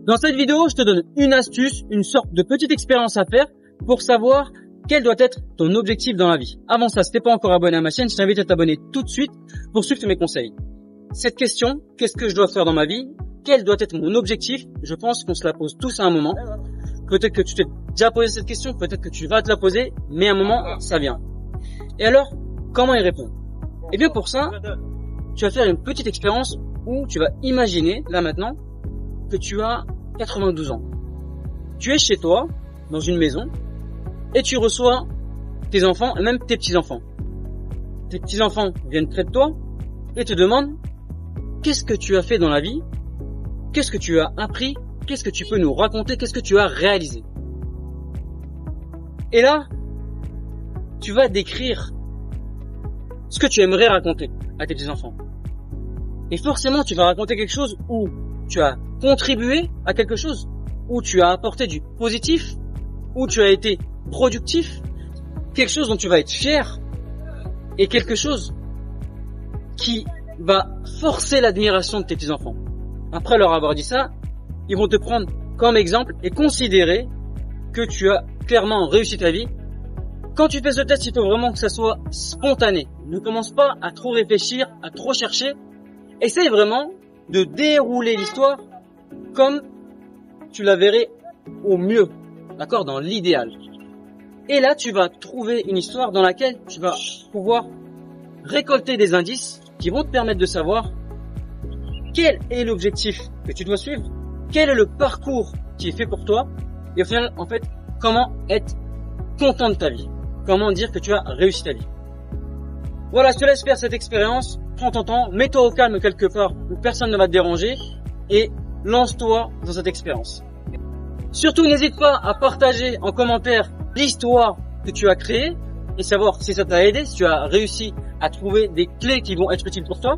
Dans cette vidéo, je te donne une astuce, une sorte de petite expérience à faire pour savoir quel doit être ton objectif dans la vie. Avant ça, si t'es pas encore abonné à ma chaîne, je t'invite à t'abonner tout de suite pour suivre tous mes conseils. Cette question, qu'est-ce que je dois faire dans ma vie? Quel doit être mon objectif? Je pense qu'on se la pose tous à un moment. Peut-être que tu t'es déjà posé cette question, peut-être que tu vas te la poser, mais à un moment, ça vient. Et alors, comment y répondre? Eh bien pour ça, tu vas faire une petite expérience où tu vas imaginer, là maintenant, que tu as 92 ans. Tu es chez toi, dans une maison, et tu reçois tes enfants et même tes petits-enfants. Tes petits-enfants viennent près de toi et te demandent qu'est-ce que tu as fait dans la vie, qu'est-ce que tu as appris, qu'est-ce que tu peux nous raconter, qu'est-ce que tu as réalisé. Et là, tu vas décrire ce que tu aimerais raconter à tes petits-enfants. Et forcément, tu vas raconter quelque chose où tu as contribué à quelque chose, où tu as apporté du positif, où tu as été productif, quelque chose dont tu vas être fier, et quelque chose qui va forcer l'admiration de tes petits-enfants. Après leur avoir dit ça, ils vont te prendre comme exemple et considérer que tu as clairement réussi ta vie. Quand tu fais ce test, il faut vraiment que ça soit spontané. Ne commence pas à trop réfléchir, à trop chercher. Essaye vraiment de dérouler l'histoire comme tu la verrais au mieux, d'accord, dans l'idéal. Et là, tu vas trouver une histoire dans laquelle tu vas pouvoir récolter des indices qui vont te permettre de savoir quel est l'objectif que tu dois suivre, quel est le parcours qui est fait pour toi, et au final, en fait, comment être content de ta vie, comment dire que tu as réussi ta vie. Voilà, je te laisse faire cette expérience, prends ton temps, mets-toi au calme quelque part où personne ne va te déranger, et lance-toi dans cette expérience. Surtout, n'hésite pas à partager en commentaire l'histoire que tu as créée et savoir si ça t'a aidé, si tu as réussi à trouver des clés qui vont être utiles pour toi.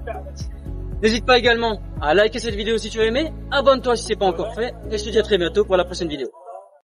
N'hésite pas également à liker cette vidéo si tu as aimé, abonne-toi si ce n'est pas encore fait et je te dis à très bientôt pour la prochaine vidéo.